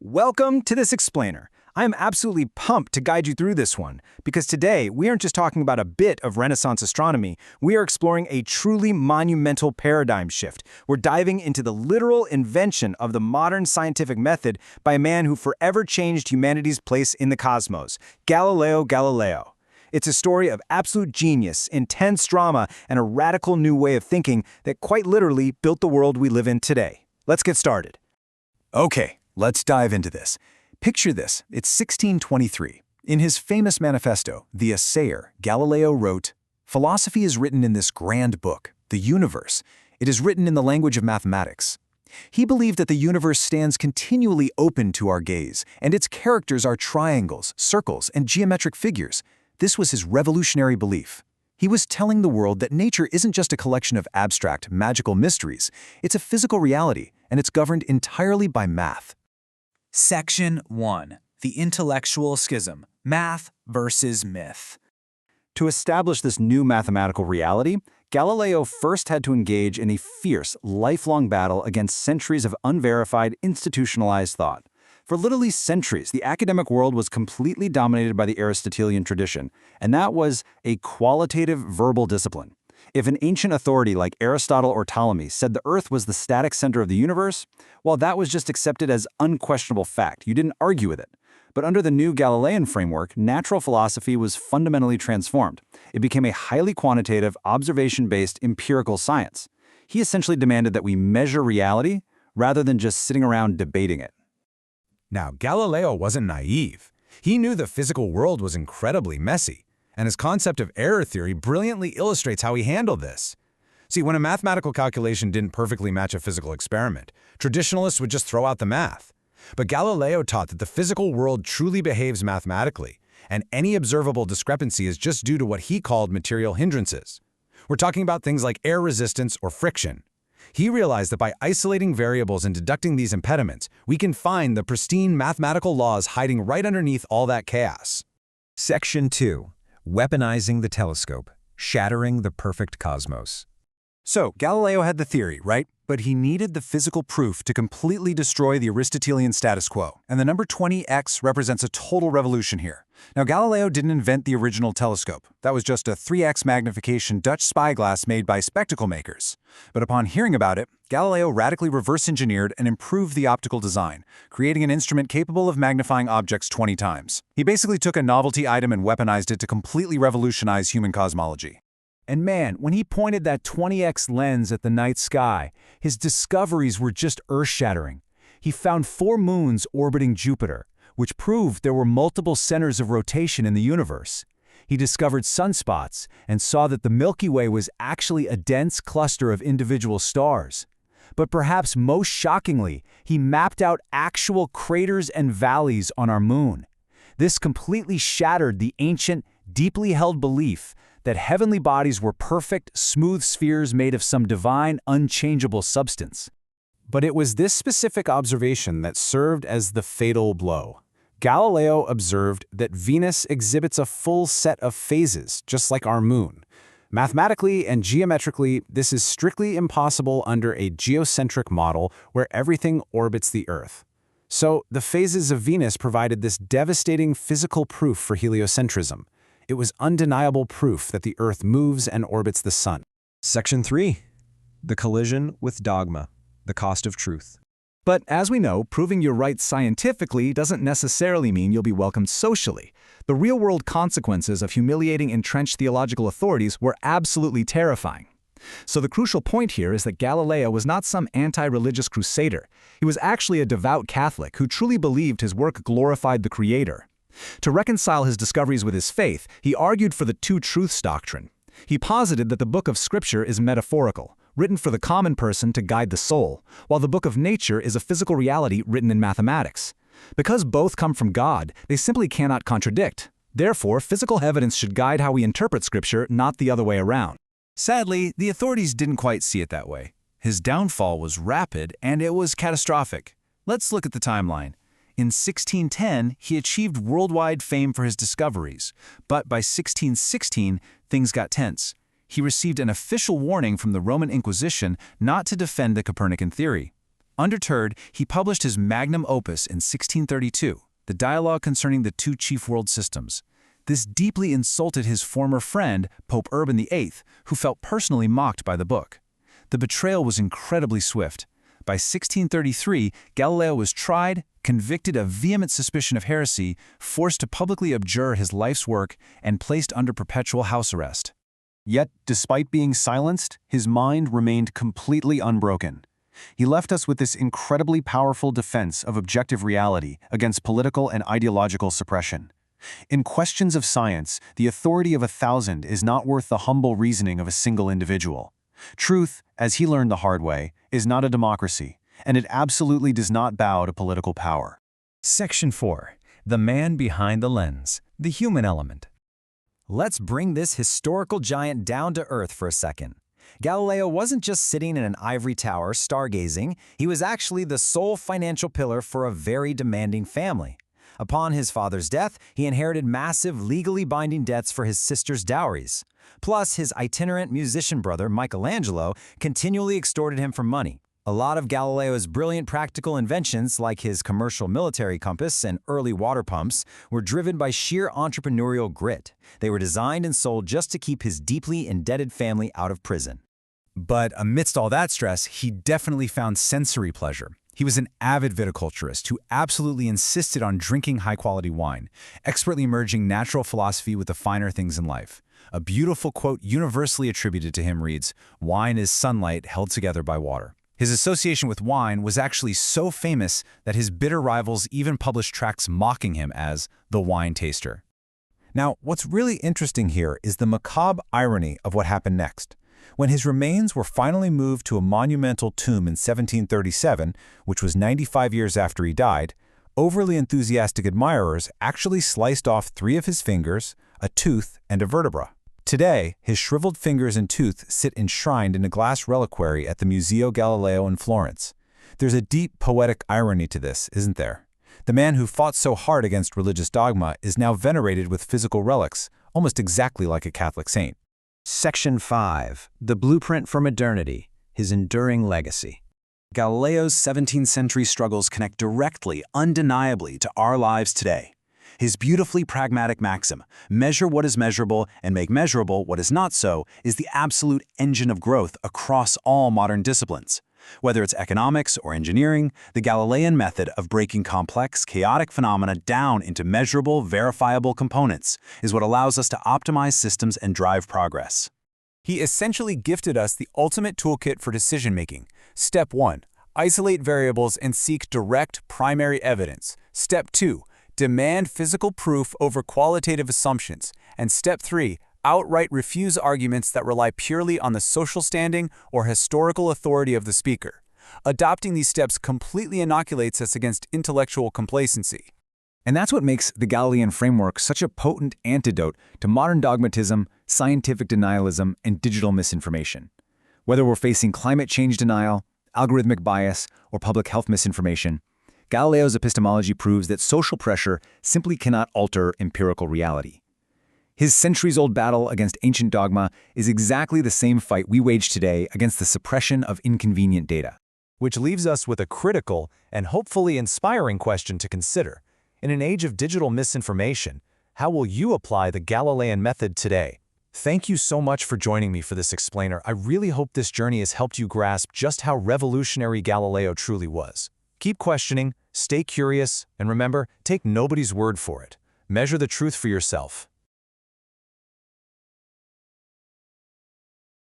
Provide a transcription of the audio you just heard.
Welcome to this explainer. I am absolutely pumped to guide you through this one, because today we aren't just talking about a bit of Renaissance astronomy, we are exploring a truly monumental paradigm shift. We're diving into the literal invention of the modern scientific method by a man who forever changed humanity's place in the cosmos, Galileo Galilei. It's a story of absolute genius, intense drama, and a radical new way of thinking that quite literally built the world we live in today. Let's get started. Okay, let's dive into this. Picture this, it's 1623. In his famous manifesto, The Assayer, Galileo wrote, "Philosophy is written in this grand book, the universe. It is written in the language of mathematics." He believed that the universe stands continually open to our gaze, and its characters are triangles, circles, and geometric figures. This was his revolutionary belief. He was telling the world that nature isn't just a collection of abstract, magical mysteries. It's a physical reality, and it's governed entirely by math. Section 1. The Intellectual Schism. Math versus Myth. To establish this new mathematical reality, Galileo first had to engage in a fierce, lifelong battle against centuries of unverified, institutionalized thought. For literally centuries, the academic world was completely dominated by the Aristotelian tradition, and that was a qualitative verbal discipline. If an ancient authority like Aristotle or Ptolemy said the Earth was the static center of the universe, well, that was just accepted as unquestionable fact. You didn't argue with it. But under the new Galilean framework, natural philosophy was fundamentally transformed. It became a highly quantitative, observation-based empirical science. He essentially demanded that we measure reality rather than just sitting around debating it. Now, Galileo wasn't naive. He knew the physical world was incredibly messy, and his concept of error theory brilliantly illustrates how he handled this. See, when a mathematical calculation didn't perfectly match a physical experiment, traditionalists would just throw out the math. But Galileo taught that the physical world truly behaves mathematically, and any observable discrepancy is just due to what he called material hindrances. We're talking about things like air resistance or friction. He realized that by isolating variables and deducting these impediments, we can find the pristine mathematical laws hiding right underneath all that chaos. Section 2. Weaponizing the telescope, shattering the perfect cosmos. So, Galileo had the theory, right? But he needed the physical proof to completely destroy the Aristotelian status quo. And the number 20x represents a total revolution here. Now, Galileo didn't invent the original telescope. That was just a 3x magnification Dutch spyglass made by spectacle makers. But upon hearing about it, Galileo radically reverse-engineered and improved the optical design, creating an instrument capable of magnifying objects 20 times. He basically took a novelty item and weaponized it to completely revolutionize human cosmology. And man, when he pointed that 20x lens at the night sky, his discoveries were just earth-shattering. He found 4 moons orbiting Jupiter, which proved there were multiple centers of rotation in the universe. He discovered sunspots and saw that the Milky Way was actually a dense cluster of individual stars. But perhaps most shockingly, he mapped out actual craters and valleys on our moon. This completely shattered the ancient, deeply held belief that heavenly bodies were perfect, smooth spheres made of some divine, unchangeable substance. But it was this specific observation that served as the fatal blow. Galileo observed that Venus exhibits a full set of phases, just like our moon. Mathematically and geometrically, this is strictly impossible under a geocentric model where everything orbits the Earth. So, the phases of Venus provided this devastating physical proof for heliocentrism. It was undeniable proof that the Earth moves and orbits the Sun. Section 3. The collision with dogma, the cost of truth. But as we know, proving you're right scientifically doesn't necessarily mean you'll be welcomed socially. The real-world consequences of humiliating entrenched theological authorities were absolutely terrifying. So the crucial point here is that Galileo was not some anti-religious crusader. He was actually a devout Catholic who truly believed his work glorified the Creator. To reconcile his discoveries with his faith, he argued for the two truths doctrine. He posited that the book of Scripture is metaphorical, written for the common person to guide the soul, while the book of nature is a physical reality written in mathematics. Because both come from God, they simply cannot contradict. Therefore, physical evidence should guide how we interpret Scripture, not the other way around. Sadly, the authorities didn't quite see it that way. His downfall was rapid, and it was catastrophic. Let's look at the timeline. In 1610, he achieved worldwide fame for his discoveries, but by 1616, things got tense. He received an official warning from the Roman Inquisition not to defend the Copernican theory. Undeterred, he published his magnum opus in 1632, the Dialogue Concerning the Two Chief World Systems. This deeply insulted his former friend, Pope Urban VIII, who felt personally mocked by the book. The betrayal was incredibly swift. By 1633, Galileo was tried, convicted of vehement suspicion of heresy, forced to publicly abjure his life's work, and placed under perpetual house arrest. Yet, despite being silenced, his mind remained completely unbroken. He left us with this incredibly powerful defense of objective reality against political and ideological suppression. In questions of science, the authority of 1,000 is not worth the humble reasoning of a single individual. Truth, as he learned the hard way, is not a democracy, and it absolutely does not bow to political power. Section 4. The man behind the lens, the human element. Let's bring this historical giant down to earth for a second. Galileo wasn't just sitting in an ivory tower stargazing, he was actually the sole financial pillar for a very demanding family. Upon his father's death, he inherited massive legally binding debts for his sister's dowries. Plus, his itinerant musician brother, Michelangelo, continually extorted him for money. A lot of Galileo's brilliant practical inventions, like his commercial military compass and early water pumps, were driven by sheer entrepreneurial grit. They were designed and sold just to keep his deeply indebted family out of prison. But amidst all that stress, he definitely found sensory pleasure. He was an avid viticulturist who absolutely insisted on drinking high-quality wine, expertly merging natural philosophy with the finer things in life. A beautiful quote universally attributed to him reads, "Wine is sunlight held together by water." His association with wine was actually so famous that his bitter rivals even published tracts mocking him as the wine taster. Now, what's really interesting here is the macabre irony of what happened next. When his remains were finally moved to a monumental tomb in 1737, which was 95 years after he died, overly enthusiastic admirers actually sliced off 3 of his fingers, a tooth, and a vertebra. Today, his shriveled fingers and tooth sit enshrined in a glass reliquary at the Museo Galileo in Florence. There's a deep poetic irony to this, isn't there? The man who fought so hard against religious dogma is now venerated with physical relics, almost exactly like a Catholic saint. Section 5. The blueprint for modernity, his enduring legacy. Galileo's 17th century struggles connect directly, undeniably, to our lives today. His beautifully pragmatic maxim, measure what is measurable and make measurable what is not so, is the absolute engine of growth across all modern disciplines. Whether it's economics or engineering, the Galilean method of breaking complex, chaotic phenomena down into measurable, verifiable components is what allows us to optimize systems and drive progress. He essentially gifted us the ultimate toolkit for decision-making. Step 1. Isolate variables and seek direct primary evidence. Step 2. Demand physical proof over qualitative assumptions. And Step 3. Outright refuse arguments that rely purely on the social standing or historical authority of the speaker. Adopting these steps completely inoculates us against intellectual complacency. And that's what makes the Galilean framework such a potent antidote to modern dogmatism, scientific denialism, and digital misinformation. Whether we're facing climate change denial, algorithmic bias, or public health misinformation, Galileo's epistemology proves that social pressure simply cannot alter empirical reality. His centuries-old battle against ancient dogma is exactly the same fight we wage today against the suppression of inconvenient data. Which leaves us with a critical and hopefully inspiring question to consider. In an age of digital misinformation, how will you apply the Galilean method today? Thank you so much for joining me for this explainer. I really hope this journey has helped you grasp just how revolutionary Galileo truly was. Keep questioning, stay curious, and remember, take nobody's word for it. Measure the truth for yourself.